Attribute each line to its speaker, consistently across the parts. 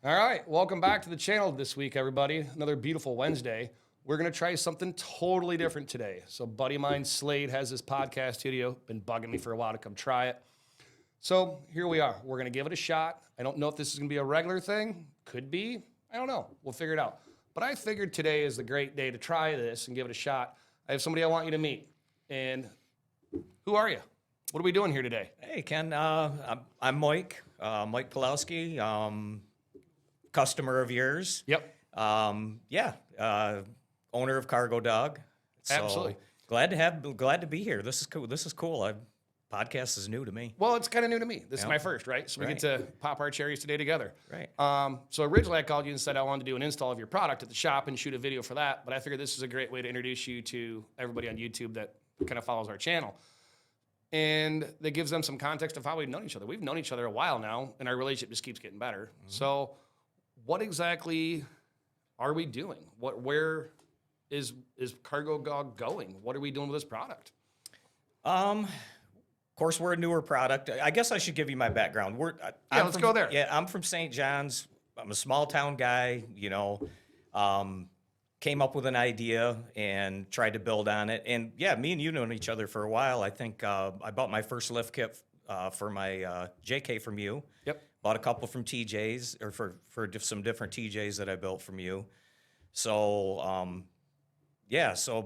Speaker 1: All right, welcome back to the channel this week, everybody. Another beautiful Wednesday. We're gonna try something totally different today. So, buddy of mine, Slade, has this podcast studio. Been bugging me for a while to come try it. So here we are. We're gonna give it a shot. I don't know if this is gonna be a regular thing. Could be. I don't know. We'll figure it out. But I figured today is the great day to try this and give it a shot. I have somebody I want you to meet. And who are you? What are we doing here today?
Speaker 2: Hey, Ken. I'm Mike. Mike Pulowski. Customer of yours.
Speaker 1: Yep.
Speaker 2: Yeah. Owner of Cargo Dog. So
Speaker 1: Absolutely.
Speaker 2: glad to be here. This is cool. Podcast is new to me.
Speaker 1: Well, it's kind of new to me. This is
Speaker 2: Yep.
Speaker 1: my first, right? So we get
Speaker 2: Right.
Speaker 1: to pop our cherries today together.
Speaker 2: Right.
Speaker 1: So originally I called you and said I wanted to do an install of your product at the shop and shoot a video for that. But I figured this is a great way to introduce you to everybody on YouTube that kind of follows our channel. And that gives them some context of how we've known each other. We've known each other a while now, and our relationship just keeps getting better. So what exactly are we doing? Where is Cargo Dog going? What are we doing with this product?
Speaker 2: Of course, we're a newer product. I guess I should give you my background.
Speaker 1: Let's go there.
Speaker 2: Yeah, I'm from St. John's. I'm a small town guy. Came up with an idea and tried to build on it. And yeah, me and you known each other for a while. I think I bought my first lift kit for my JK from you.
Speaker 1: Yep.
Speaker 2: Bought a couple from TJ's or for some different TJs that I built from you. So yeah. So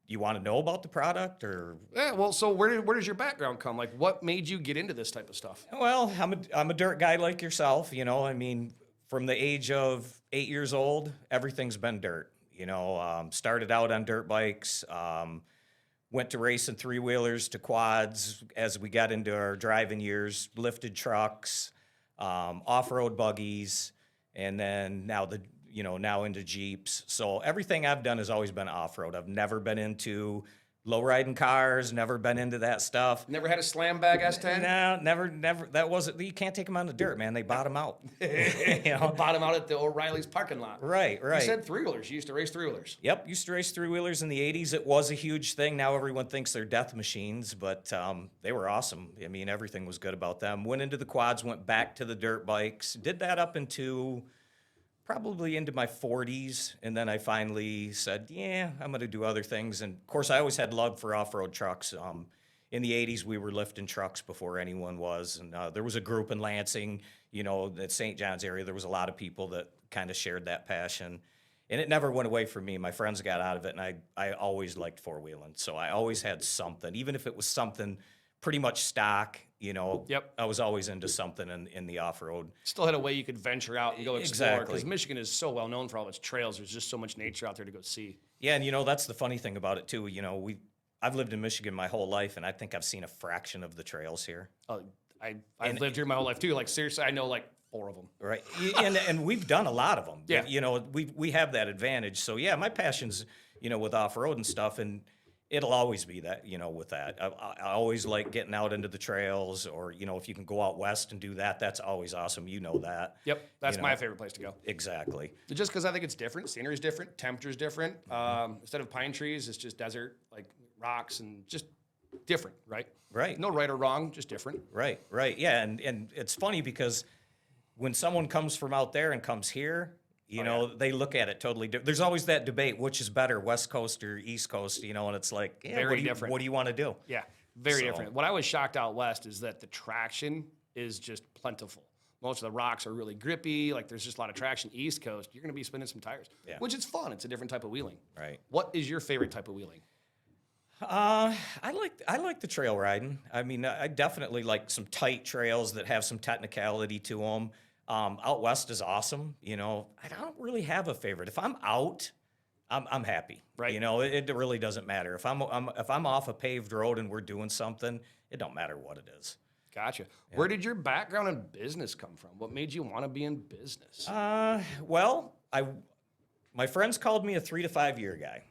Speaker 2: you want to know about the product or?
Speaker 1: Yeah, well, so where does your background come? Like, what made you get into this type of stuff?
Speaker 2: Well, I'm a dirt guy like yourself. From the age of 8 years old, everything's been dirt. Started out on dirt bikes, went to racing three-wheelers to quads as we got into our driving years, lifted trucks, off-road buggies, and then now into Jeeps. So everything I've done has always been off-road. I've never been into low-riding cars, never been into that stuff.
Speaker 1: Never had a slam bag S10?
Speaker 2: No, never. That wasn't. You can't take them on the dirt, man. They bottom out.
Speaker 1: Bottom out at the O'Reilly's parking lot.
Speaker 2: Right.
Speaker 1: You said three-wheelers. You used to race three-wheelers.
Speaker 2: Yep, used to race three-wheelers in the 80s. It was a huge thing. Now everyone thinks they're death machines, but they were awesome. Everything was good about them. Went into the quads, went back to the dirt bikes. Did that up into probably into my 40s, and then I finally said, yeah, I'm going to do other things. And, of course, I always had love for off-road trucks. In the 80s, we were lifting trucks before anyone was, and there was a group in Lansing, that St. John's area. There was a lot of people that kind of shared that passion, and it never went away from me. My friends got out of it, and I always liked four-wheeling, so I always had something, even if it was something pretty much stock.
Speaker 1: Yep.
Speaker 2: I was always into something in the off-road.
Speaker 1: Still had a way you could venture out and go explore.
Speaker 2: Exactly.
Speaker 1: Because Michigan is so well known for all its trails. There's just so much nature out there to go see.
Speaker 2: Yeah, and that's the funny thing about it too. I've lived in Michigan my whole life, and I think I've seen a fraction of the trails here.
Speaker 1: I've lived here my whole life too. Like, seriously, I know like 4 of them.
Speaker 2: Right, and we've done a lot of them.
Speaker 1: Yeah.
Speaker 2: We have that advantage. So yeah, my passion's with off-road and stuff, and it'll always be that, with that. I always like getting out into the trails, or, if you can go out west and do that, that's always awesome. You know that.
Speaker 1: Yep, that's my favorite place to go.
Speaker 2: Exactly.
Speaker 1: Just because I think it's different. Scenery's different. Temperature's different. Instead of pine trees, it's just desert, like rocks, and just different, right?
Speaker 2: Right.
Speaker 1: No right or wrong, just different.
Speaker 2: Right. Yeah, and it's funny because when someone comes from out there and comes here, they look at it totally different. There's always that debate, which is better, West Coast or East Coast, and it's like, yeah,
Speaker 1: Very different.
Speaker 2: What do you want to do?
Speaker 1: Yeah, very different. What I was shocked out west is that the traction is just plentiful. Most of the rocks are really grippy. Like, there's just a lot of traction. East Coast, you're going to be spinning some tires, which is fun. It's a different type of wheeling.
Speaker 2: Right.
Speaker 1: What is your favorite type of wheeling?
Speaker 2: I like the trail riding. I definitely like some tight trails that have some technicality to them. Out west is awesome. I don't really have a favorite. If I'm out, I'm happy.
Speaker 1: Right.
Speaker 2: It really doesn't matter. If I'm off a paved road and we're doing something, it don't matter what it is.
Speaker 1: Gotcha. Yeah. Where did your background in business come from? What made you want to be in business?
Speaker 2: Well, my friends called me a 3 to 5 year guy.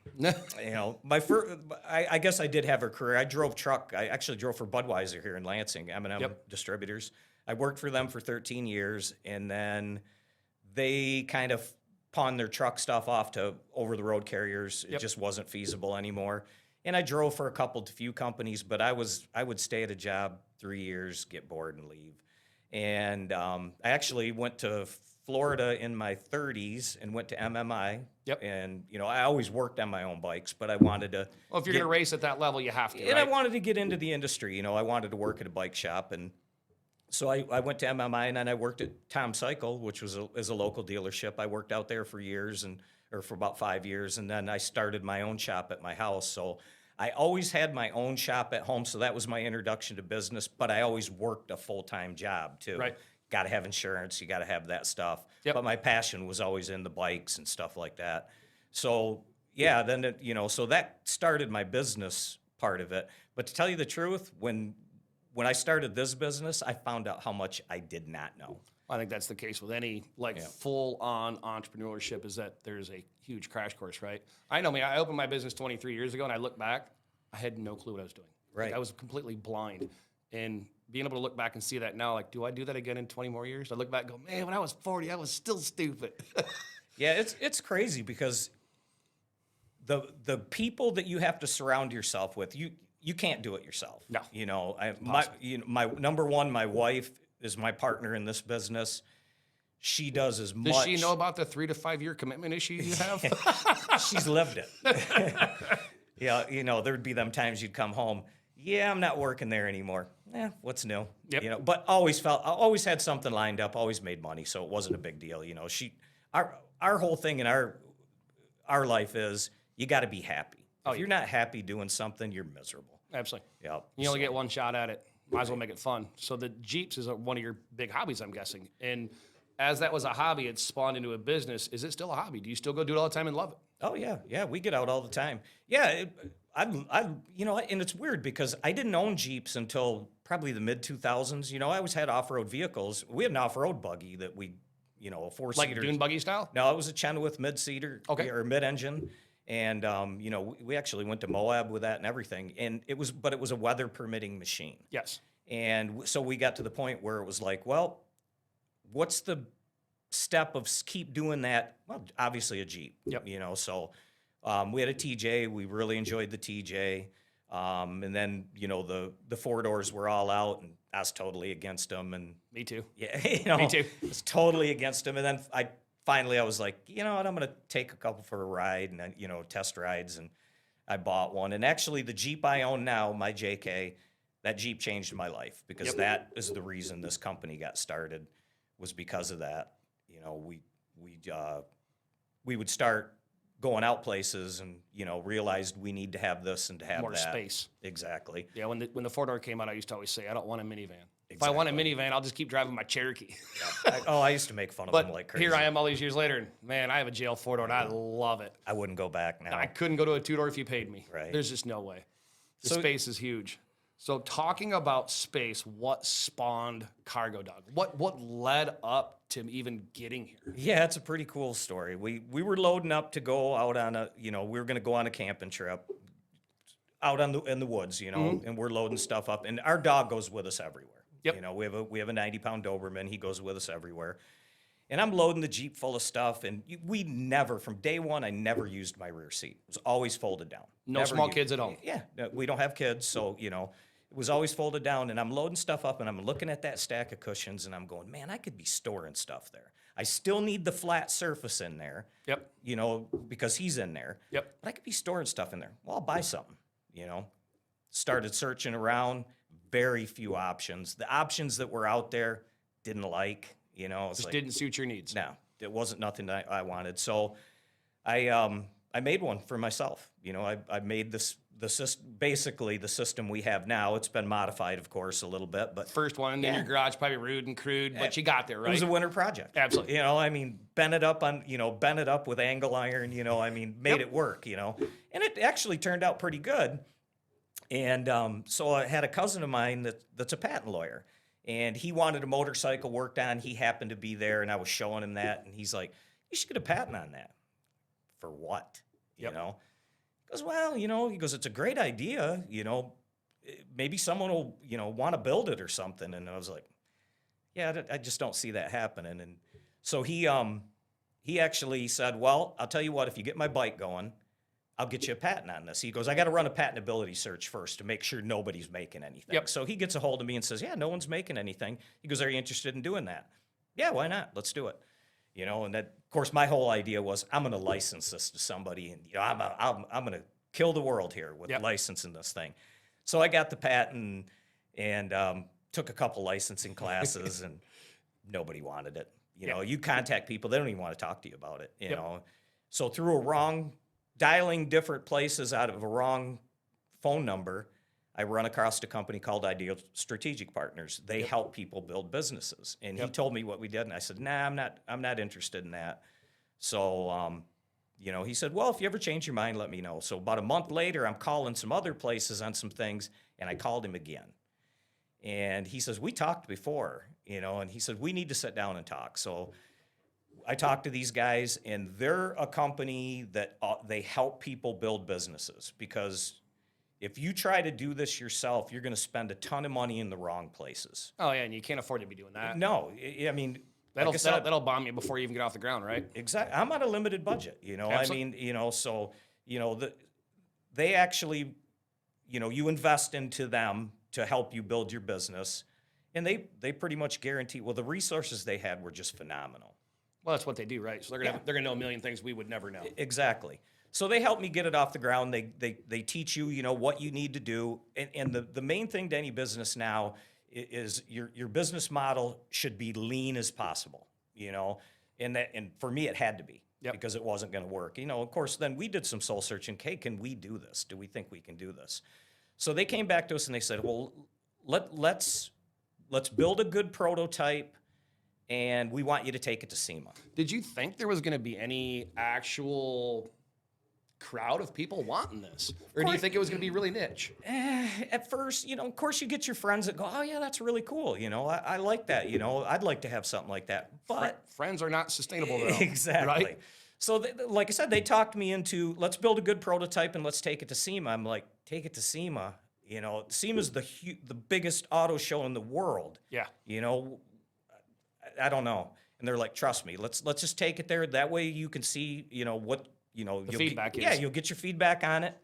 Speaker 2: I guess I did have a career. I drove truck. I actually drove for Budweiser here in Lansing, M&M Distributors. I worked for them for 13 years, and then they kind of pawned their truck stuff off to over-the-road carriers. It just wasn't feasible anymore. And I drove for a few companies, but I would stay at a job 3 years, get bored, and leave. And I actually went to Florida in my 30s and went to MMI.
Speaker 1: Yep.
Speaker 2: And, I always worked on my own bikes, but I wanted to,
Speaker 1: Well, if you're going to race at that level, you have to,
Speaker 2: and I
Speaker 1: right?
Speaker 2: wanted to get into the industry. I wanted to work at a bike shop. And so I went to MMI, and then I worked at Tom Cycle, which was is a local dealership. I worked out there for years, or for about 5 years. And then I started my own shop at my house. So I always had my own shop at home. So that was my introduction to business, but I always worked a full-time job too.
Speaker 1: Right.
Speaker 2: Got to have insurance. You got to have that stuff.
Speaker 1: Yep.
Speaker 2: But my passion was always in the bikes and stuff like that. So yeah, then so that started my business part of it. But to tell you the truth, when I started this business, I found out how much I did not know.
Speaker 1: I think that's the case with any full-on entrepreneurship, is that there's a huge crash course, right? I know me. I opened my business 23 years ago, and I look back, I had no clue what I was doing.
Speaker 2: Right.
Speaker 1: Like, I was completely blind. And being able to look back and see that now, like, do I do that again in 20 more years? I look back and go, man, when I was 40, I was still stupid.
Speaker 2: Yeah, it's crazy because the people that you have to surround yourself with, you can't do it yourself.
Speaker 1: No.
Speaker 2: My number one, my wife is my partner in this business. She does as much.
Speaker 1: Does she know about the 3 to 5 year commitment issue you have?
Speaker 2: She's lived it. Yeah, there'd be them times you'd come home. Yeah, I'm not working there anymore. What's new?
Speaker 1: Yep.
Speaker 2: But I always had something lined up. Always made money, so it wasn't a big deal. Our whole thing in our life is you got to be happy. If you're not happy doing something, you're miserable.
Speaker 1: Absolutely.
Speaker 2: Yep.
Speaker 1: You only get one shot at it. Might as well make it fun. So the Jeeps is one of your big hobbies, I'm guessing. And as that was a hobby, it spawned into a business. Is it still a hobby? Do you still go do it all the time and love it?
Speaker 2: Oh yeah, we get out all the time. Yeah, and it's weird because I didn't own Jeeps until probably the mid 2000s. I always had off road vehicles. We had an off road buggy that a 4-seater.
Speaker 1: Like dune buggy style?
Speaker 2: No, it was a Chenoweth mid-seater, or mid-engine, and we actually went to Moab with that and everything. And it was a weather permitting machine.
Speaker 1: Yes.
Speaker 2: And so we got to the point where it was like, well, what's the step of keep doing that? Well, obviously a Jeep.
Speaker 1: Yep.
Speaker 2: So we had a TJ. We really enjoyed the TJ. And then, the 4-doors were all out, and I was totally against them. And
Speaker 1: Me too.
Speaker 2: yeah,
Speaker 1: Me too.
Speaker 2: I was totally against them. And then I was like, you know what, I'm going to take a couple for a ride and then, test rides. And I bought one. And actually the Jeep I own now, my JK, that Jeep changed my life because that is the reason this company got started, was because of that. We would start going out places and, realized we need to have this and to have
Speaker 1: More
Speaker 2: that.
Speaker 1: space.
Speaker 2: Exactly.
Speaker 1: Yeah, when the 4-door came out, I used to always say, I don't want a minivan. If I want a minivan, I'll just keep driving my Cherokee.
Speaker 2: I used to make fun of them like crazy.
Speaker 1: Here I am all these years later, and man, I have a jail 4-door, and I love it.
Speaker 2: I wouldn't go back now.
Speaker 1: I couldn't go to a 2-door if you paid me.
Speaker 2: Right.
Speaker 1: There's just no way. The
Speaker 2: So-
Speaker 1: space is huge. So talking about space, what spawned Cargo Dog? What led up to even getting here?
Speaker 2: Yeah, it's a pretty cool story. We were loading up to go out on we were going to go on a camping trip out in the woods, and we're loading stuff up, and our dog goes with us everywhere.
Speaker 1: Yep.
Speaker 2: We have a 90-pound Doberman. He goes with us everywhere. And I'm loading the Jeep full of stuff, and we never, from day one, I never used my rear seat. It was always folded down.
Speaker 1: No
Speaker 2: Never
Speaker 1: small
Speaker 2: used-
Speaker 1: kids at home.
Speaker 2: Yeah, no, we don't have kids, so, it was always folded down, and I'm loading stuff up, and I'm looking at that stack of cushions, and I'm going, man, I could be storing stuff there. I still need the flat surface in there,
Speaker 1: Yep.
Speaker 2: because he's in there.
Speaker 1: Yep.
Speaker 2: But I could be storing stuff in there. Well, I'll buy something, Started searching around, very few options. The options that were out there, didn't like, it's
Speaker 1: Just
Speaker 2: like,
Speaker 1: didn't suit your needs.
Speaker 2: no, it wasn't nothing that I wanted. So I made one for myself. I made basically the system we have now. It's been modified, of course, a little bit, but
Speaker 1: First one in your garage, probably rude and crude, but you got there,
Speaker 2: it
Speaker 1: right?
Speaker 2: was a winter project.
Speaker 1: Absolutely.
Speaker 2: Bent it up with angle iron, made it work, and it actually turned out pretty good. And so I had a cousin of mine that's a patent lawyer, and he wanted a motorcycle worked on. He happened to be there, and I was showing him that, and he's like, you should get a patent on that. For what?
Speaker 1: Yep.
Speaker 2: He goes, well, he goes, it's a great idea, maybe someone will, want to build it or something. And I was like, yeah, I just don't see that happening. And so he actually said, well, I'll tell you what, if you get my bike going, I'll get you a patent on this. He goes, I got to run a patentability search first to make sure nobody's making anything.
Speaker 1: Yep.
Speaker 2: So he gets a hold of me and says, yeah, no one's making anything. He goes, are you interested in doing that? Yeah, why not? Let's do it. You know, and that, of course, my whole idea was I'm going to license this to somebody, and you know, I'm going to kill the world here with
Speaker 1: Yep.
Speaker 2: licensing this thing. So I got the patent and took a couple licensing classes, and nobody wanted it. You know, you contact people, they don't even want to talk to you about it. You
Speaker 1: Yep.
Speaker 2: know, so through a wrong dialing different places out of a wrong phone number, I run across a company called Ideal Strategic Partners. They help people build businesses. And he told me what we did, and I said, nah, I'm not interested in that. So, you know, he said, well, if you ever change your mind, let me know. So about a month later, I'm calling some other places on some things, and I called him again. And he says, we talked before, you know, and he said, we need to sit down and talk. So I talked to these guys, and they're a company that they help people build businesses, because if you try to do this yourself, you're going to spend a ton of money in the wrong places.
Speaker 1: Oh yeah, and you can't afford to be doing that.
Speaker 2: No, I mean,
Speaker 1: That'll,
Speaker 2: like I said,
Speaker 1: that'll bomb you before you even get off the ground, right?
Speaker 2: exactly. I'm on a limited budget, you know.
Speaker 1: Absolutely.
Speaker 2: I mean, you know, so you know they actually, you know, you invest into them to help you build your business, and they pretty much guarantee. Well, the resources they had were just phenomenal.
Speaker 1: Well, that's what they do, right? So they're gonna know a million things we would never know.
Speaker 2: Exactly. So they help me get it off the ground. They teach you, you know, what you need to do. And the main thing to any business now is your business model should be lean as possible, you know. And for me it had to be, because it wasn't going to work. You know, of course, then we did some soul searching. Hey, can we do this? Do we think we can do this? So they came back to us and they said, well, let's build a good prototype, and we want you to take it to SEMA.
Speaker 1: Did you think there was gonna be any actual crowd of people wanting this, or do you think it was gonna be really niche?
Speaker 2: At first, you know, of course you get your friends that go, oh yeah, that's really cool. You know, I like that. You know, I'd like to have something like that. But
Speaker 1: Friends are not sustainable though.
Speaker 2: exactly.
Speaker 1: Right?
Speaker 2: So like I said, they talked me into, let's build a good prototype and let's take it to SEMA. I'm like, take it to SEMA. You know, SEMA's the biggest auto show in the world.
Speaker 1: Yeah.
Speaker 2: You know, I don't know. And they're like, trust me, let's just take it there. That way you can see, you know, what, you know,
Speaker 1: The feedback is.
Speaker 2: Yeah, you'll get your feedback on it.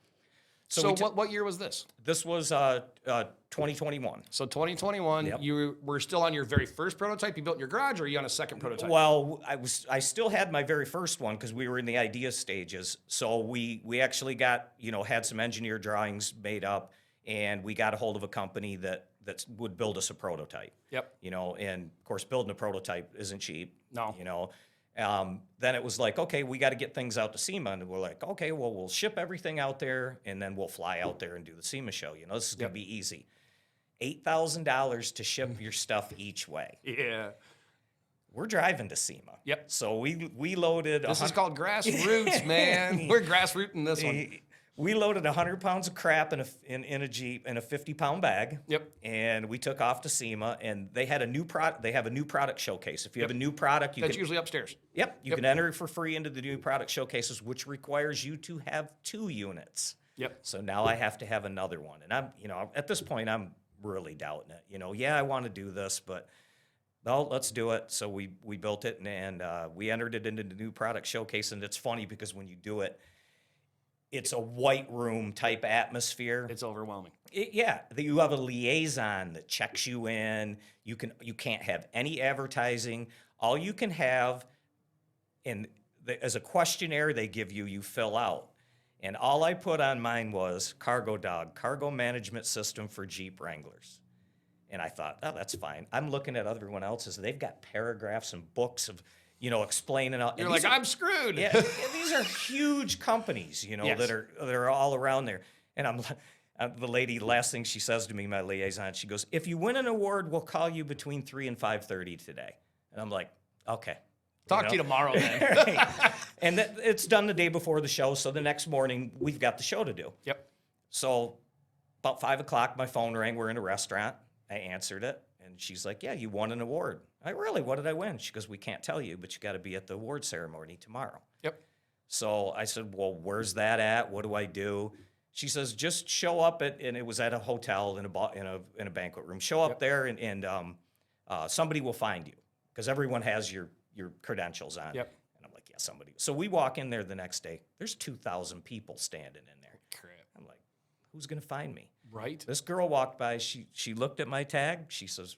Speaker 1: So
Speaker 2: we
Speaker 1: what year was this?
Speaker 2: This was 2021.
Speaker 1: So 2021,
Speaker 2: Yep.
Speaker 1: you were still on your very first prototype you built in your garage, or are you on a second prototype?
Speaker 2: Well, I still had my very first one because we were in the idea stages. So we actually got, you know, had some engineer drawings made up, and we got a hold of a company that would build us a prototype.
Speaker 1: Yep.
Speaker 2: You know, and of course building a prototype isn't cheap.
Speaker 1: No.
Speaker 2: You know. Then it was like, okay, we got to get things out to SEMA, and we're like, okay, well, we'll ship everything out there, and then we'll fly out there and do the SEMA show. You know, this is gonna be easy. $8,000 to ship your stuff each way.
Speaker 1: Yeah.
Speaker 2: We're driving to SEMA.
Speaker 1: Yep.
Speaker 2: So we loaded.
Speaker 1: This is called grassroots, man. We're grassrooting this one.
Speaker 2: We loaded 100 pounds of crap in a Jeep in a 50-pound bag.
Speaker 1: Yep.
Speaker 2: And we took off to SEMA, and they had a new product. They have a new product showcase. If you have a new product, you
Speaker 1: That's
Speaker 2: can
Speaker 1: usually upstairs.
Speaker 2: you can enter for free into the new product showcases, which requires you to have 2 units.
Speaker 1: Yep.
Speaker 2: So now I have to have another one, and I'm, you know, at this point I'm really doubting it. You know, yeah, I want to do this, but no, let's do it. So we built it, and we entered it into the new product showcase. And it's funny because when you do it, it's a white room type atmosphere.
Speaker 1: It's overwhelming.
Speaker 2: You have a liaison that checks you in. You can't have any advertising. All you can have, as a questionnaire they give you, you fill out. And all I put on mine was Cargo Dog, Cargo Management System for Jeep Wranglers. And I thought, oh, that's fine. I'm looking at everyone else's. They've got paragraphs and books of, you know, explaining.
Speaker 1: You're like, I'm screwed.
Speaker 2: Yeah, these are huge companies, you know,
Speaker 1: Yes.
Speaker 2: that are all around there. And the lady, last thing she says to me, my liaison, she goes, if you win an award, we'll call you between 3 and 5:30 today. And I'm like, okay.
Speaker 1: Talk to you tomorrow, then.
Speaker 2: Right. And it's done the day before the show, so the next morning we've got the show to do.
Speaker 1: Yep.
Speaker 2: So about 5 o'clock, my phone rang. We're in a restaurant. I answered it, and she's like, yeah, you won an award. I really, what did I win? She goes, we can't tell you, but you got to be at the award ceremony tomorrow.
Speaker 1: Yep.
Speaker 2: So I said, well, where's that at? What do I do? She says, just show up and it was at a hotel in a banquet room. Show up there, and somebody will find you, because everyone has your credentials on.
Speaker 1: Yep.
Speaker 2: And I'm like, yeah, somebody. So we walk in there the next day. There's 2,000 people standing in there.
Speaker 1: Crap.
Speaker 2: I'm like, who's going to find me?
Speaker 1: Right?
Speaker 2: This girl walked by. She looked at my tag. She says,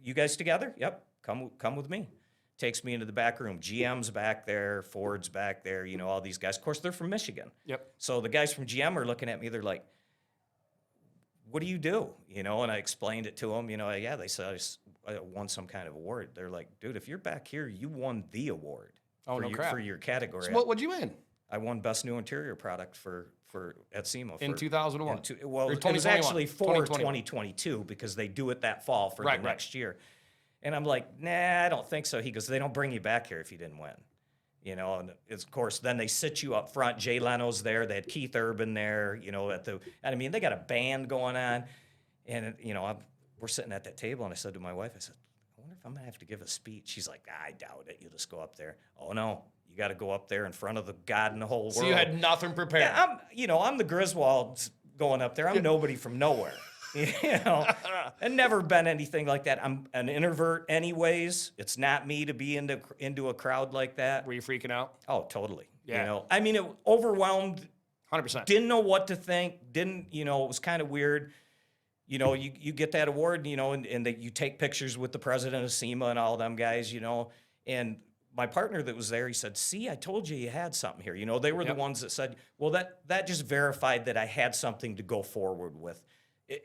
Speaker 2: "You guys together?" "Yep. Come with me." Takes me into the back room. GM's back there. Ford's back there. You know, all these guys. Of course, they're from Michigan.
Speaker 1: Yep.
Speaker 2: So the guys from GM are looking at me. They're like, "What do you do?" You know, and I explained it to them. You know, yeah, they said I won some kind of award. They're like, "Dude, if you're back here, you won the award
Speaker 1: Oh, no crap.
Speaker 2: for your category."
Speaker 1: So what'd you win?
Speaker 2: I won best new interior product for at SEMA
Speaker 1: In
Speaker 2: for,
Speaker 1: 2001?
Speaker 2: well,
Speaker 1: Or
Speaker 2: it was
Speaker 1: 2021?
Speaker 2: actually for
Speaker 1: 2021.
Speaker 2: 2022 because they do it that fall for
Speaker 1: Right,
Speaker 2: the
Speaker 1: right.
Speaker 2: next year. And I'm like, nah, I don't think so. He goes, they don't bring you back here if you didn't win. You know, and it's, of course, then they sit you up front. Jay Leno's there. They had Keith Urban there, you know, and I mean, they got a band going on. And, you know, we're sitting at that table, and I said to my wife, I said, I wonder if I'm going to have to give a speech. She's like, I doubt it. You'll just go up there. Oh, no. You got to go up there in front of the God in the whole world.
Speaker 1: So you had nothing prepared.
Speaker 2: Yeah, I'm the Griswolds going up there. I'm nobody from nowhere. You know, and never been anything like that. I'm an introvert anyways. It's not me to be into a crowd like that.
Speaker 1: Were you freaking out?
Speaker 2: Oh, totally.
Speaker 1: Yeah.
Speaker 2: You know, I mean, it overwhelmed,
Speaker 1: 100%.
Speaker 2: didn't know what to think, you know, it was kind of weird. You know, you get that award, you know, and that you take pictures with the president of SEMA and all them guys, you know, and my partner that was there, he said, "See, I told you had something here." You know, they were the ones that said, well, that just verified that I had something to go forward with.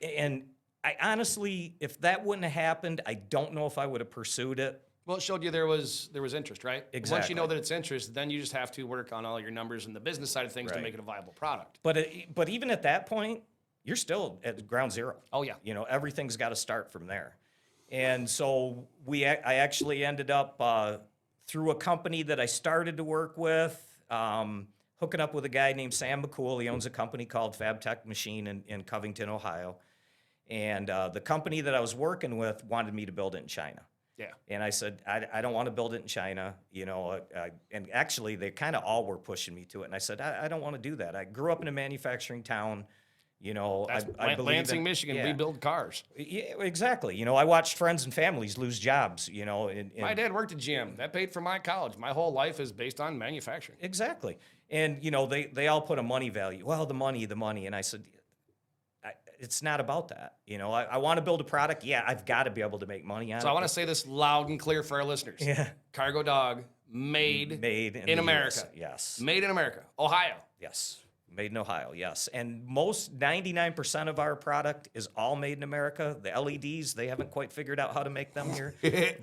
Speaker 2: And I honestly, if that wouldn't have happened, I don't know if I would have pursued it.
Speaker 1: Well, it showed you there was interest, right? Once you
Speaker 2: Exactly.
Speaker 1: know that it's interest, then you just have to work on all your numbers and the business side of things to
Speaker 2: Right.
Speaker 1: make it a viable product.
Speaker 2: But even at that point, you're still at ground zero.
Speaker 1: Oh, yeah.
Speaker 2: You know, everything's got to start from there. And so I actually ended up through a company that I started to work with, hooking up with a guy named Sam McCool. He owns a company called FabTech Machine in Covington, Ohio. And the company that I was working with wanted me to build it in China.
Speaker 1: Yeah.
Speaker 2: And I said, I don't want to build it in China, you know, and actually they kind of all were pushing me to it. And I said, I don't want to do that. I grew up in a manufacturing town, you know.
Speaker 1: That's
Speaker 2: I believe
Speaker 1: Lansing,
Speaker 2: in,
Speaker 1: Michigan.
Speaker 2: yeah.
Speaker 1: We build cars.
Speaker 2: Yeah, exactly. You know, I watched friends and families lose jobs, you know.
Speaker 1: My dad worked at GM. That paid for my college. My whole life is based on manufacturing.
Speaker 2: Exactly. And, you know, they all put a money value. Well, the money. And I said, it's not about that. You know, I want to build a product. Yeah, I've got to be able to make money on it.
Speaker 1: So I want to say this loud and clear for our listeners.
Speaker 2: Yeah.
Speaker 1: Cargo Dog, made
Speaker 2: in
Speaker 1: in
Speaker 2: the
Speaker 1: America.
Speaker 2: US. Yes.
Speaker 1: Made in America. Ohio.
Speaker 2: Yes. Made in Ohio, yes. And 99% of our product is all made in America. The LEDs, they haven't quite figured out how to make them here.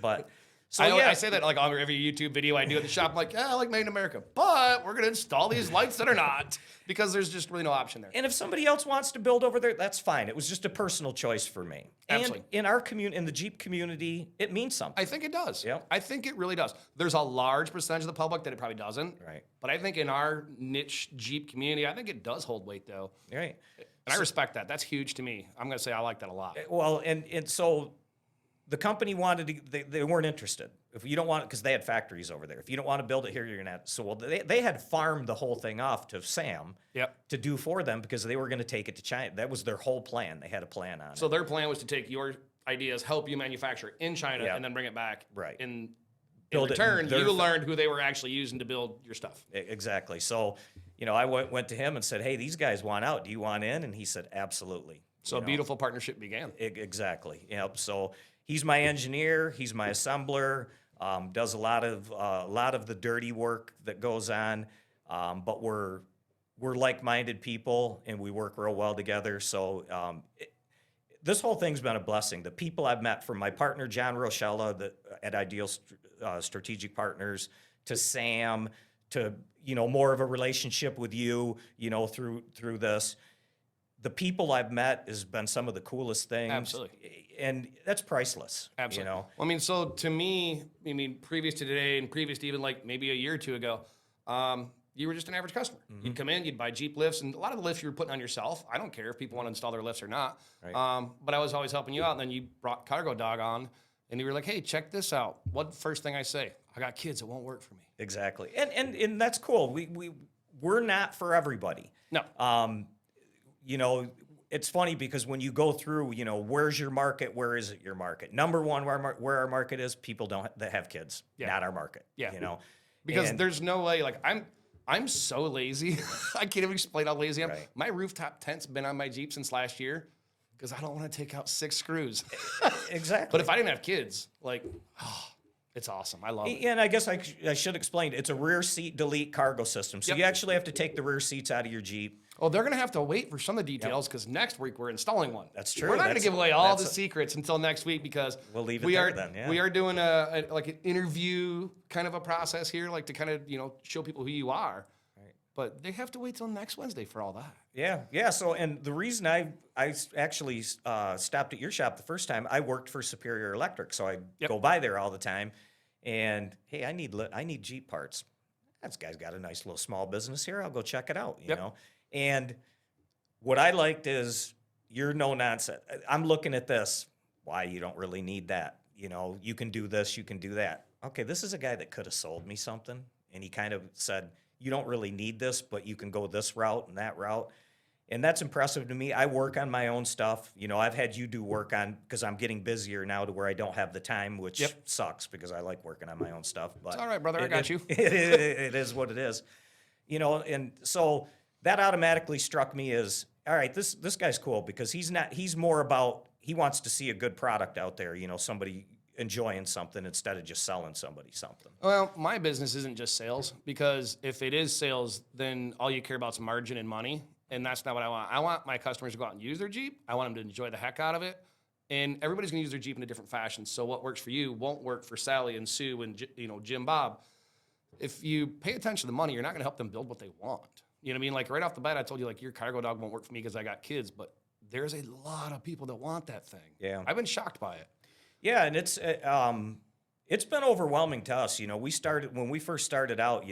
Speaker 2: But so
Speaker 1: I say that like on every YouTube video I do at the shop. I'm like, yeah, I like made in America, but we're going to install these lights that are not because there's just really no option there.
Speaker 2: And if somebody else wants to build over there, that's fine. It was just a personal choice for me.
Speaker 1: Absolutely.
Speaker 2: And in our community, in the Jeep community, it means something.
Speaker 1: I think it does.
Speaker 2: Yep.
Speaker 1: I think it really does. There's a large percentage of the public that it probably doesn't.
Speaker 2: Right.
Speaker 1: But I think in our niche Jeep community, I think it does hold weight though.
Speaker 2: Right.
Speaker 1: And I respect that. That's huge to me. I'm going to say I like that a lot.
Speaker 2: Well, and so the company wanted to, they weren't interested. If you don't want it, because they had factories over there. If you don't want to build it here, you're going to have to. So they had farmed the whole thing off to Sam
Speaker 1: Yep.
Speaker 2: to do for them because they were going to take it to China. That was their whole plan. They had a plan on
Speaker 1: So
Speaker 2: it.
Speaker 1: their plan was to take your ideas, help you manufacture in China,
Speaker 2: Yeah.
Speaker 1: and then bring it back.
Speaker 2: Right.
Speaker 1: In
Speaker 2: Build it in
Speaker 1: return,
Speaker 2: their
Speaker 1: you learned who they were actually using to build your stuff.
Speaker 2: Exactly. So, you know, I went to him and said, hey, these guys want out. Do you want in? And he said, absolutely.
Speaker 1: So
Speaker 2: You
Speaker 1: a
Speaker 2: know,
Speaker 1: beautiful partnership began.
Speaker 2: Exactly. Yep. So he's my engineer. He's my assembler. Does a lot of the dirty work that goes on. But we're like-minded people and we work real well together. So this whole thing's been a blessing. The people I've met, from my partner John Rochella at Ideal Strategic Partners, to Sam, to, you know, more of a relationship with you, you know, through this. The people I've met has been some of the coolest things.
Speaker 1: Absolutely.
Speaker 2: And that's priceless.
Speaker 1: Absolutely.
Speaker 2: You know?
Speaker 1: Well, I mean, so to me, I mean, previous to today and previous to even like maybe a year or two ago, you were just an average customer.
Speaker 2: Mm-hmm.
Speaker 1: You'd come in, you'd buy Jeep lifts, and a lot of the lifts you were putting on yourself. I don't care if people want to install their lifts or not.
Speaker 2: Right.
Speaker 1: But I was always helping you out. And then you brought Cargo Dog on, and you were like, hey, check this out. What first thing I say? I got kids. It won't work for me.
Speaker 2: Exactly. And that's cool. We're not for everybody.
Speaker 1: No.
Speaker 2: You know, it's funny because when you go through, you know, where's your market? Where is it your market? Number one, where our market is, people that have kids,
Speaker 1: Yeah.
Speaker 2: not our market.
Speaker 1: Yeah.
Speaker 2: You know,
Speaker 1: Because
Speaker 2: And-
Speaker 1: there's no way, like, I'm so lazy. I can't even explain how lazy I am.
Speaker 2: Right.
Speaker 1: My rooftop tent's been on my Jeep since last year because I don't want to take out 6 screws.
Speaker 2: Exactly.
Speaker 1: But if I didn't have kids, like, it's awesome. I love it.
Speaker 2: And I guess I should explain, it's a rear seat delete cargo system. So
Speaker 1: Yep.
Speaker 2: you actually have to take the rear seats out of your Jeep.
Speaker 1: Oh, they're going to have to wait for some of the details because next week we're installing one.
Speaker 2: That's true.
Speaker 1: We're not going to
Speaker 2: That's-
Speaker 1: give away all the
Speaker 2: that's a-
Speaker 1: secrets until next week because
Speaker 2: We'll leave it
Speaker 1: we
Speaker 2: there
Speaker 1: are
Speaker 2: then, yeah.
Speaker 1: we are doing a like an interview kind of a process here, like to kind of show people who you are.
Speaker 2: Right.
Speaker 1: But they have to wait till next Wednesday for all that.
Speaker 2: Yeah. So, and the reason I actually stopped at your shop the first time, I worked for Superior Electric, so I
Speaker 1: Yep.
Speaker 2: go by there all the time. And hey, I need Jeep parts. That guy's got a nice little small business here. I'll go check it out. You
Speaker 1: Yep.
Speaker 2: know, and what I liked is you're no nonsense. I'm looking at this. Why you don't really need that? You can do this. You can do that. Okay, this is a guy that could have sold me something, and he kind of said, you don't really need this, but you can go this route and that route. And that's impressive to me. I work on my own stuff. I've had you do work on, because I'm getting busier now to where I don't have the time, which
Speaker 1: Yep.
Speaker 2: sucks because I like working on my own stuff. But
Speaker 1: It's all right, brother. I got you.
Speaker 2: It is what it is. And so that automatically struck me as, all right, this guy's cool because he's more about, he wants to see a good product out there, somebody enjoying something instead of just selling somebody something.
Speaker 1: Well, my business isn't just sales because if it is sales, then all you care about is margin and money. And that's not what I want. I want my customers to go out and use their Jeep. I want them to enjoy the heck out of it. And everybody's going to use their Jeep in a different fashion. So what works for you won't work for Sally and Sue and Jim Bob. If you pay attention to the money, you're not going to help them build what they want. You know what I mean? Like right off the bat, I told you like your cargo dog won't work for me because I got kids. But there's a lot of people that want that thing.
Speaker 2: Yeah.
Speaker 1: I've been shocked by it.
Speaker 2: Yeah, and it's been overwhelming to us. We started when we first started out.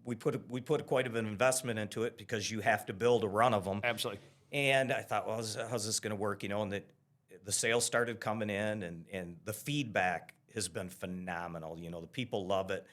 Speaker 2: We put quite a bit of investment into it because you have to build a run of them.
Speaker 1: Absolutely.
Speaker 2: And I thought, well, how's this going to work? And the sales started coming in, and the feedback has been phenomenal. The people love it.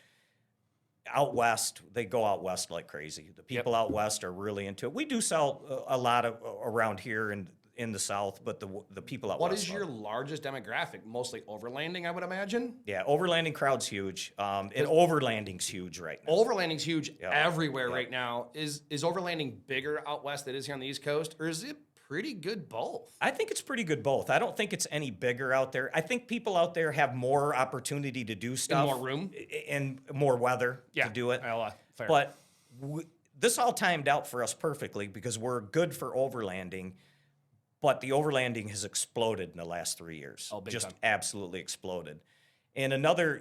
Speaker 2: Out west, they go out west like crazy. The people out west are really into it. We do sell a lot of around here and in the south, but the people out
Speaker 1: What
Speaker 2: west.
Speaker 1: is
Speaker 2: love
Speaker 1: your
Speaker 2: it.
Speaker 1: largest demographic? Mostly overlanding, I would imagine.
Speaker 2: Yeah, overlanding crowd's huge, and overlanding's huge right now.
Speaker 1: Overlanding's huge
Speaker 2: Yeah.
Speaker 1: everywhere right now. Is overlanding bigger out west than it is here on the East Coast, or is it pretty good both?
Speaker 2: I think it's pretty good both. I don't think it's any bigger out there. I think people out there have more opportunity to do stuff.
Speaker 1: more room?
Speaker 2: And more weather to do it.
Speaker 1: Well, fair.
Speaker 2: But this all timed out for us perfectly because we're good for overlanding, but the overlanding has exploded in the last 3 years.
Speaker 1: Oh, big
Speaker 2: Just
Speaker 1: time.
Speaker 2: absolutely exploded. And another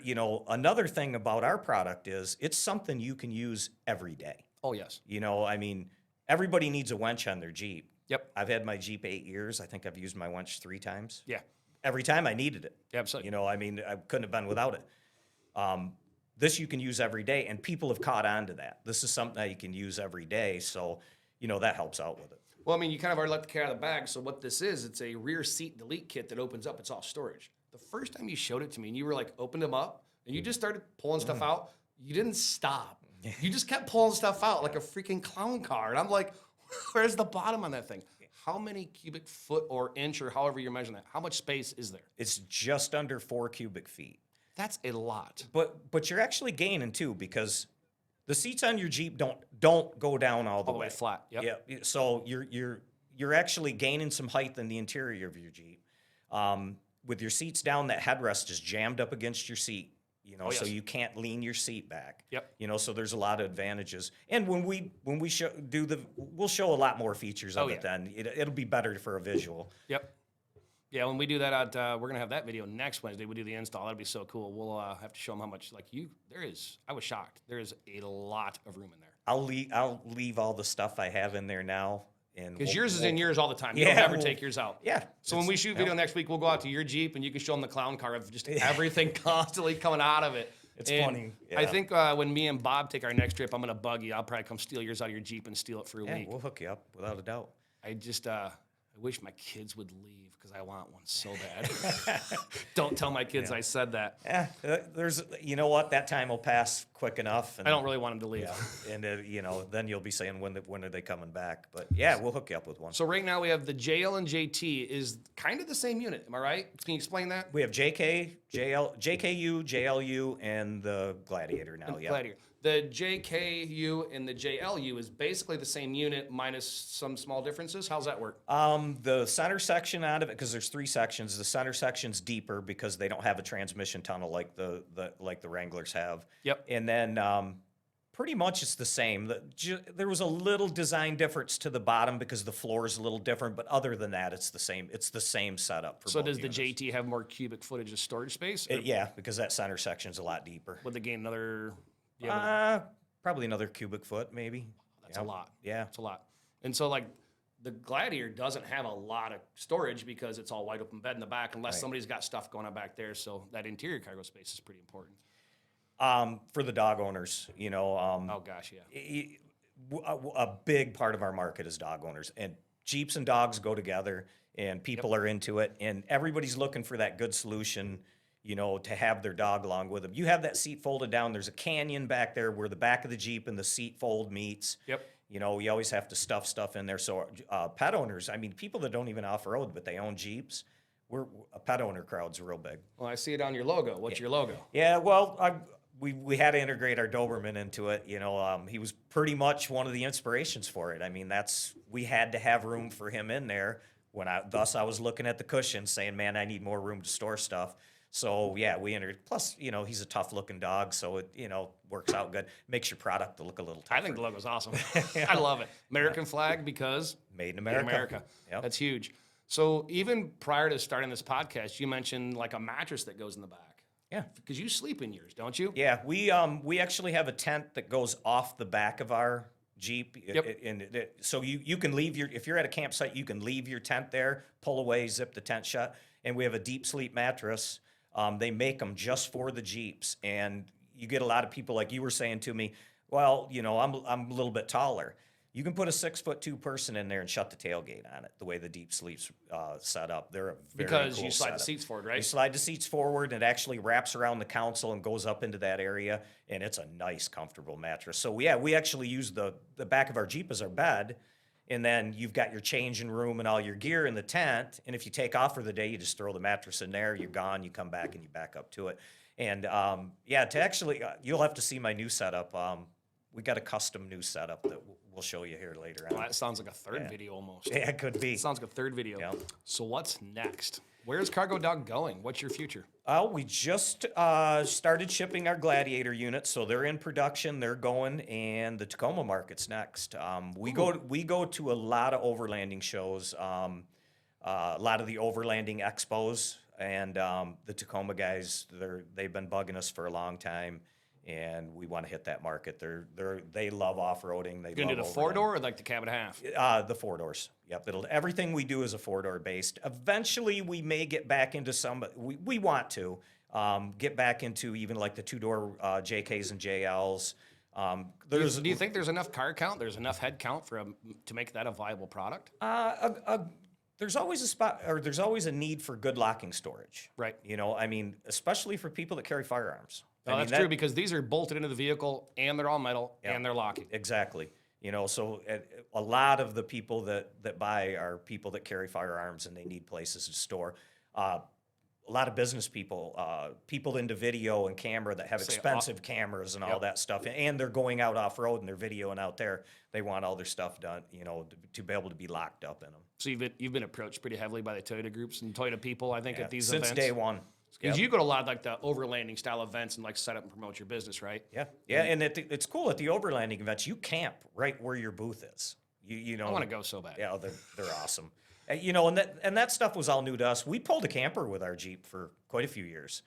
Speaker 2: thing about our product is it's something you can use every day.
Speaker 1: Oh, yes.
Speaker 2: Everybody needs a winch on their Jeep.
Speaker 1: Yep.
Speaker 2: I've had my Jeep 8 years. I think I've used my winch 3 times.
Speaker 1: Yeah.
Speaker 2: Every time I needed it.
Speaker 1: Absolutely.
Speaker 2: I couldn't have been without it. This you can use every day, and people have caught on to that. This is something that you can use every day, so, that helps out with it.
Speaker 1: Well, you kind of already let the cat out of the bag. So what this is, it's a rear seat delete kit that opens up. It's all storage. The first time you showed it to me and you were like, opened them up and you just started pulling stuff out, you didn't stop. You just kept pulling stuff out like a freaking clown car. And I'm like, where's the bottom on that thing? How many cubic foot or inch or however you're measuring that? How much space is there?
Speaker 2: It's just under 4 cubic feet.
Speaker 1: That's a lot.
Speaker 2: But you're actually gaining too because the seats on your Jeep don't go down all the
Speaker 1: All the way flat. Yep.
Speaker 2: Yeah. So you're actually gaining some height in the interior of your Jeep. With your seats down, that headrest is jammed up against your seat. So
Speaker 1: yes.
Speaker 2: you can't lean your seat back.
Speaker 1: Yep.
Speaker 2: So there's a lot of advantages. And when we we'll show a lot more features of
Speaker 1: Oh,
Speaker 2: it
Speaker 1: yeah.
Speaker 2: then. It'll be better for a visual.
Speaker 1: Yep. Yeah, when we do that, we're going to have that video next Wednesday. We do the install. That'll be so cool. We'll have to show them how much, I was shocked. There is a lot of room in there.
Speaker 2: I'll leave all the stuff I have in there now.
Speaker 1: Because yours is in yours all the time. You
Speaker 2: Yeah,
Speaker 1: don't ever
Speaker 2: we'll-
Speaker 1: take yours out.
Speaker 2: Yeah.
Speaker 1: So when we shoot video next week, we'll go out to your Jeep and you can show them the clown car of just everything constantly coming out of it.
Speaker 2: It's
Speaker 1: And
Speaker 2: funny,
Speaker 1: I
Speaker 2: yeah.
Speaker 1: think when me and Bob take our next trip, I'm going to bug you. I'll probably come steal yours out of your Jeep and steal it for a
Speaker 2: Yeah,
Speaker 1: week.
Speaker 2: we'll hook you up without a doubt.
Speaker 1: I just, I wish my kids would leave because I want one so bad. Don't tell my kids I said that.
Speaker 2: There's, you know what, that time will pass quick enough. And,
Speaker 1: I don't really want them to leave.
Speaker 2: yeah, and you know, then you'll be saying when are they coming back? But yeah, we'll hook you up with one.
Speaker 1: So right now we have the JL and JT is kind of the same unit. Am I right? Can you explain that?
Speaker 2: We have JK, JL, JKU, JLU, and the Gladiator now. Yeah.
Speaker 1: Gladiator. The JKU and the JLU is basically the same unit minus some small differences. How's that work?
Speaker 2: The center section out of it, because there's 3 sections. The center section's deeper because they don't have a transmission tunnel like the Wranglers have.
Speaker 1: Yep.
Speaker 2: And then pretty much it's the same. There was a little design difference to the bottom because the floor is a little different, but other than that, it's the same. It's the same setup. For
Speaker 1: So
Speaker 2: both
Speaker 1: does the
Speaker 2: units.
Speaker 1: JT have more cubic footage of storage space? Or
Speaker 2: Yeah, because that center section's a lot deeper.
Speaker 1: would they gain another? Do you have a-
Speaker 2: Probably another cubic foot, maybe.
Speaker 1: that's a lot.
Speaker 2: Yeah.
Speaker 1: That's a lot. And so like the Gladiator doesn't have a lot of storage because it's all wide open bed in the back unless somebody's got stuff going on back there. So that interior cargo space is pretty important.
Speaker 2: For the dog owners, you know.
Speaker 1: Oh gosh, yeah.
Speaker 2: A big part of our market is dog owners, and Jeeps and dogs go together, and people are into it, and everybody's looking for that good solution, you know, to have their dog along with them. You have that seat folded down. There's a canyon back there where the back of the Jeep and the seat fold meets.
Speaker 1: Yep.
Speaker 2: You know, you always have to stuff stuff in there. So pet owners, I mean, people that don't even off-road, but they own Jeeps, a pet owner crowd's real big.
Speaker 1: Well, I see it on your logo. What's your logo?
Speaker 2: Yeah, well, we had to integrate our Doberman into it. You know, he was pretty much one of the inspirations for it. I mean, we had to have room for him in there. Thus I was looking at the cushion, saying, "Man, I need more room to store stuff." So yeah, we entered. Plus, you know, he's a tough-looking dog, so it works out good. Makes your product look a little tougher.
Speaker 1: I think the logo's awesome. I love it. American flag because
Speaker 2: Made in
Speaker 1: made in
Speaker 2: America.
Speaker 1: America.
Speaker 2: Yep.
Speaker 1: That's huge. So even prior to starting this podcast, you mentioned like a mattress that goes in the back.
Speaker 2: Yeah.
Speaker 1: Because you sleep in yours, don't you?
Speaker 2: Yeah, we actually have a tent that goes off the back of our Jeep.
Speaker 1: Yep.
Speaker 2: So you can leave if you're at a campsite, you can leave your tent there, pull away, zip the tent shut, and we have a deep sleep mattress. They make them just for the Jeeps, and you get a lot of people like you were saying to me. Well, you know, I'm a little bit taller. You can put a 6'2" person in there and shut the tailgate on it. The way the deep sleep's set up, they're a very
Speaker 1: Because
Speaker 2: cool
Speaker 1: you slide
Speaker 2: setup.
Speaker 1: the seats forward,
Speaker 2: You
Speaker 1: right?
Speaker 2: slide the seats forward, and it actually wraps around the console and goes up into that area, and it's a nice, comfortable mattress. So yeah, we actually use the back of our Jeep as our bed, and then you've got your changing room and all your gear in the tent. And if you take off for the day, you just throw the mattress in there. You're gone. You come back and you back up to it. And yeah, to actually, you'll have to see my new setup. We got a custom new setup that we'll show you here later on.
Speaker 1: Well, that sounds like a third video almost.
Speaker 2: Yeah, it could be.
Speaker 1: It sounds like a third video.
Speaker 2: Yeah.
Speaker 1: So what's next? Where's Cargo Dog going? What's your future?
Speaker 2: We just started shipping our Gladiator units, so they're in production. They're going, and the Tacoma market's next. We go to a lot of overlanding shows, a lot of the overlanding expos, and the Tacoma guys. They've been bugging us for a long time, and we want to hit that market. They love off-roading. They
Speaker 1: You gonna do
Speaker 2: love
Speaker 1: the 4-door
Speaker 2: overlanding.
Speaker 1: or like the cab and a half?
Speaker 2: The 4-doors. Yep. Everything we do is a 4-door based. Eventually, we may get back into some. We want to get back into even like the 2-door JKs and JLs.
Speaker 1: Do you think there's enough car count? There's enough head count to make that a viable product?
Speaker 2: There's always a spot, or there's always a need for good locking storage.
Speaker 1: Right.
Speaker 2: You know, I mean, especially for people that carry firearms.
Speaker 1: No,
Speaker 2: I mean,
Speaker 1: that's true because these are bolted into the vehicle and they're all metal and they're locking.
Speaker 2: Exactly. You know, so a lot of the people that buy are people that carry firearms and they need places to store. A lot of business people, people into video and camera that have expensive cameras and all that stuff, and they're going out off-road and they're videoing out there. They want all their stuff done, you know, to be able to be locked up in them.
Speaker 1: So you've been approached pretty heavily by the Toyota groups and Toyota people, I think, at these
Speaker 2: Since
Speaker 1: events.
Speaker 2: day one.
Speaker 1: Because you go to a lot of like the overlanding style events and like set up and promote your business, right?
Speaker 2: Yeah, yeah, and it's cool at the overlanding events. You camp right where your booth is. You know,
Speaker 1: I want to go so bad.
Speaker 2: Yeah, they're awesome. You know, and that stuff was all new to us. We pulled a camper with our Jeep for quite a few years,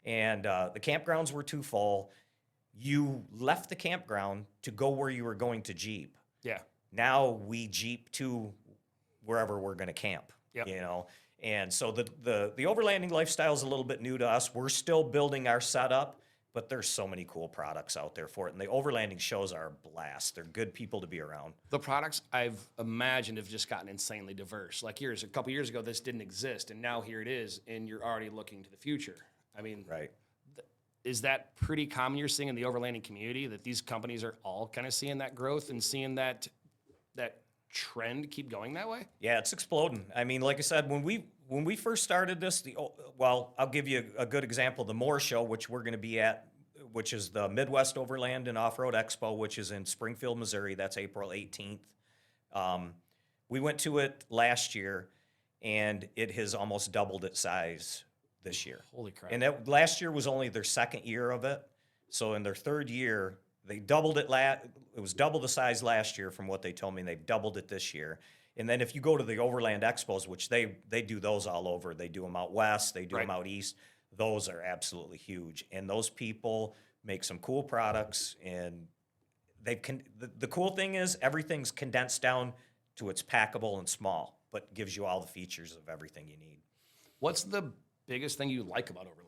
Speaker 2: and the campgrounds were too full. You left the campground to go where you were going to Jeep.
Speaker 1: Yeah.
Speaker 2: Now we Jeep to wherever we're going to camp.
Speaker 1: Yep.
Speaker 2: You know, and so the overlanding lifestyle is a little bit new to us. We're still building our setup, but there's so many cool products out there for it. And the overlanding shows are a blast. They're good people to be around.
Speaker 1: The products I've imagined have just gotten insanely diverse. Like a couple years ago, this didn't exist, and now here it is, and you're already looking to the future. I mean,
Speaker 2: Right.
Speaker 1: is that pretty common you're seeing in the overlanding community, that these companies are all kind of seeing that growth and seeing that trend keep going that way?
Speaker 2: Yeah, it's exploding. I mean, like I said, when we first started this, well, I'll give you a good example. The Moore Show, which we're going to be at, which is the Midwest Overland and Off-Road Expo, which is in Springfield, Missouri. That's April 18th. We went to it last year, and it has almost doubled its size this year.
Speaker 1: Holy crap.
Speaker 2: And last year was only their second year of it. So in their third year, they doubled it. It was double the size last year from what they told me, and they've doubled it this year. And then if you go to the Overland Expos, which they do those all over, they do them out west, they do them out east, those are absolutely huge. And those people make some cool products, and the cool thing is everything's condensed down to it's packable and small, but gives you all the features of everything you need.
Speaker 1: What's the biggest thing you like about overlanding?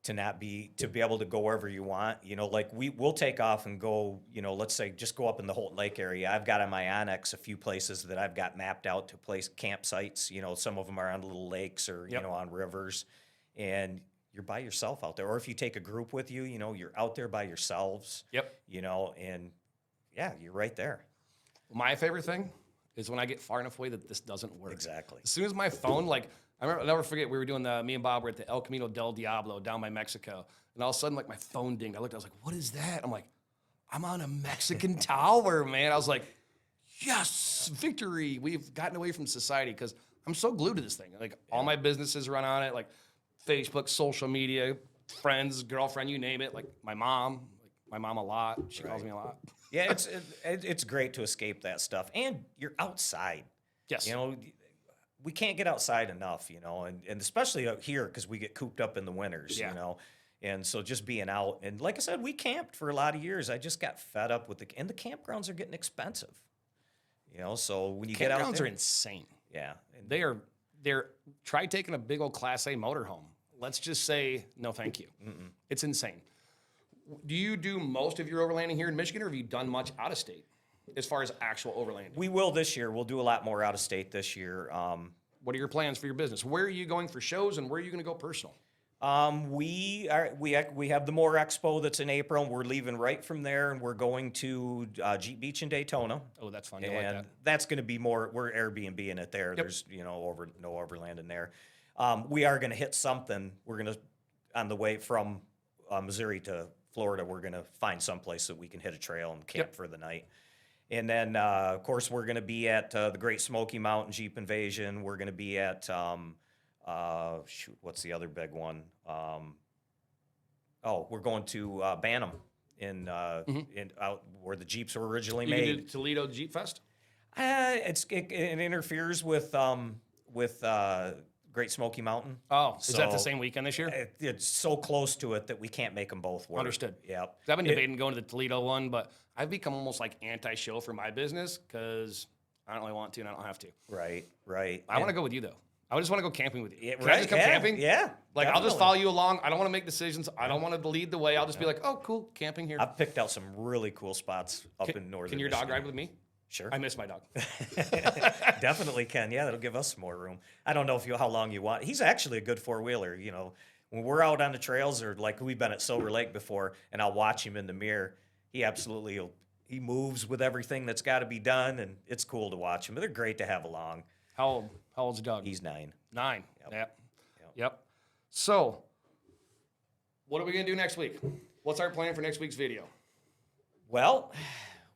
Speaker 2: To be able to go wherever you want, like we'll take off and go, let's say just go up in the Holton Lake area. I've got on my Onyx a few places that I've got mapped out to place campsites. Some of them are on little lakes or, on rivers, and you're by yourself out there. Or if you take a group with you, you're out there by yourselves.
Speaker 1: Yep.
Speaker 2: And yeah, you're right there.
Speaker 1: My favorite thing is when I get far enough away that this doesn't work.
Speaker 2: Exactly.
Speaker 1: As soon as my phone, I'll never forget, we were doing me and Bob were at the El Camino del Diablo down by Mexico. And all of a sudden, my phone dinged. I looked, I was like, what is that? I'm like, I'm on a Mexican tower, man. I was like, yes, victory. We've gotten away from society because I'm so glued to this thing. All my businesses run on it, like Facebook, social media, friends, girlfriend, you name it. My mom a lot. She calls me a lot.
Speaker 2: Yeah, it's great to escape that stuff. And you're outside.
Speaker 1: Yes.
Speaker 2: We can't get outside enough, and especially out here because we get cooped up in the winters, and so just being out. And like I said, we camped for a lot of years. I just got fed up with and the campgrounds are getting expensive, so when you get out there.
Speaker 1: Campgrounds are insane.
Speaker 2: Yeah.
Speaker 1: They're try taking a big old Class A motorhome. Let's just say, no, thank you. It's insane. Do you do most of your overlanding here in Michigan, or have you done much out of state as far as actual overlanding?
Speaker 2: We will this year. We'll do a lot more out of state this year.
Speaker 1: What are your plans for your business? Where are you going for shows, and where are you going to go personal?
Speaker 2: We have the Moore Expo that's in April, and we're leaving right from there, and we're going to Jeep Beach in Daytona.
Speaker 1: Oh, that's fun.
Speaker 2: And
Speaker 1: Like that.
Speaker 2: that's going to be more. We're Airbnb-ing it there. Yep. There's no overland in there. We are going to hit something. We're going to on the way from Missouri to Florida. We're going to find someplace that we can hit a trail and camp for the night. And then, of course, we're going to be at the Great Smoky Mountain Jeep Invasion. We're going to be at, what's the other big one? We're going to Bantam in out where the Jeeps were originally
Speaker 1: You
Speaker 2: made.
Speaker 1: can do Toledo Jeep Fest?
Speaker 2: It interferes with Great Smoky Mountain.
Speaker 1: Oh, is that the same weekend this year?
Speaker 2: It's so close to it that we can't make them both work.
Speaker 1: Understood.
Speaker 2: Yep.
Speaker 1: I've been debating going to the Toledo one, but I've become almost like anti-show for my business because I don't really want to and I don't have to.
Speaker 2: Right.
Speaker 1: I want to go with you, though. I just want to go camping with you.
Speaker 2: Yeah,
Speaker 1: Can I just come camping?
Speaker 2: Yeah.
Speaker 1: I'll just
Speaker 2: definitely.
Speaker 1: follow you along. I don't want to make decisions. I don't want to lead the way. I'll just be like, oh, cool, camping here.
Speaker 2: I've picked out some really cool spots up in northern
Speaker 1: Can your dog
Speaker 2: Michigan.
Speaker 1: ride with me?
Speaker 2: Sure.
Speaker 1: I miss my dog.
Speaker 2: Definitely can. Yeah, that'll give us some more room. I don't know how long you want. He's actually a good four-wheeler. When we're out on the trails or like we've been at Silver Lake before, and I'll watch him in the mirror, he moves with everything that's got to be done, and it's cool to watch him. They're great to have along.
Speaker 1: How old's the dog?
Speaker 2: He's 9.
Speaker 1: 9. Yep. So, what are we going to do next week? What's our plan for next week's video?
Speaker 2: Well,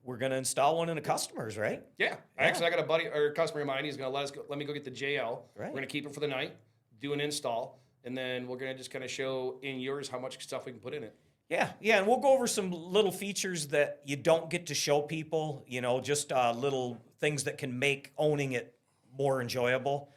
Speaker 2: we're going to install one in the customers, right?
Speaker 1: Yeah. Actually, I got a buddy or a customer of mine. He's going to let me go get the JL.
Speaker 2: Right.
Speaker 1: We're going to keep it for the night, do an install, and then we're going to just kind of show in yours how much stuff we can put in it.
Speaker 2: Yeah, and we'll go over some little features that you don't get to show people, just little things that can make owning it more enjoyable,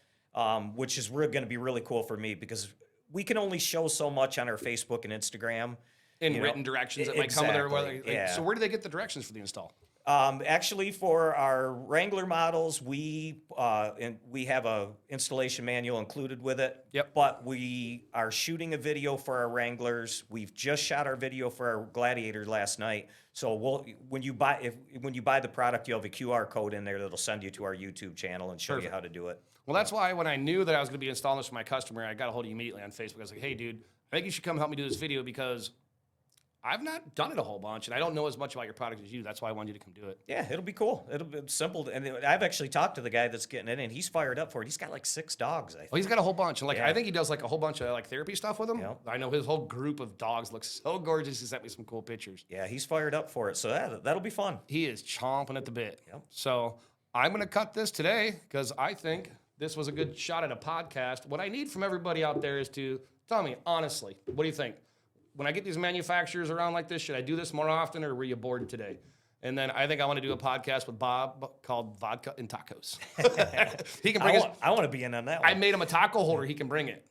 Speaker 2: which is going to be really cool for me because we can only show so much on our Facebook and Instagram.
Speaker 1: In written directions that might come with
Speaker 2: Exactly,
Speaker 1: there. So where do they get the directions for the install?
Speaker 2: Actually, for our Wrangler models, we have a installation manual included with it.
Speaker 1: Yep.
Speaker 2: But we are shooting a video for our Wranglers. We've just shot our video for our Gladiator last night. So when you buy the product, you'll have a QR code in there that'll send you to our YouTube channel and show you how to do it.
Speaker 1: Well, that's why when I knew that I was going to be installing this for my customer, I got a hold of you immediately on Facebook. I was like, hey, dude, I think you should come help me do this video because I've not done it a whole bunch, and I don't know as much about your product as you. That's why I wanted you to come do it.
Speaker 2: Yeah, it'll be cool. It'll be simple. And I've actually talked to the guy that's getting it, and he's fired up for it. He's got like 6 dogs, I think.
Speaker 1: Well, he's got a whole bunch, and
Speaker 2: Yeah.
Speaker 1: I think he does like a whole bunch of like therapy stuff with them.
Speaker 2: Yep.
Speaker 1: I know his whole group of dogs looks so gorgeous. He sent me some cool pictures.
Speaker 2: Yeah, he's fired up for it. So that'll be fun.
Speaker 1: He is chomping at the bit.
Speaker 2: Yep.
Speaker 1: So I'm going to cut this today because I think this was a good shot at a podcast. What I need from everybody out there is to tell me honestly, what do you think? When I get these manufacturers around like this, should I do this more often or were you bored today? And then I think I want to do a podcast with Bob called Vodka and Tacos. He can bring us.
Speaker 2: I want to be in on that one.
Speaker 1: I made him a taco holder. He can bring it.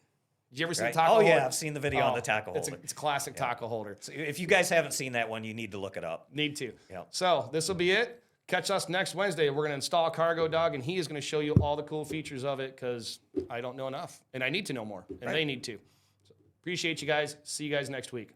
Speaker 1: Did you ever see
Speaker 2: Right?
Speaker 1: the taco
Speaker 2: Oh,
Speaker 1: holder?
Speaker 2: yeah, I've seen the video on the taco
Speaker 1: It's
Speaker 2: holder.
Speaker 1: a classic taco holder.
Speaker 2: So if you guys haven't seen that one, you need to look it up.
Speaker 1: Need to.
Speaker 2: Yeah.
Speaker 1: So this will be it. Catch us next Wednesday. We're going to install Cargo Dog, and he is going to show you all the cool features of it because I don't know enough, and I need to know more, and they need to. So, appreciate you guys. See you guys next week.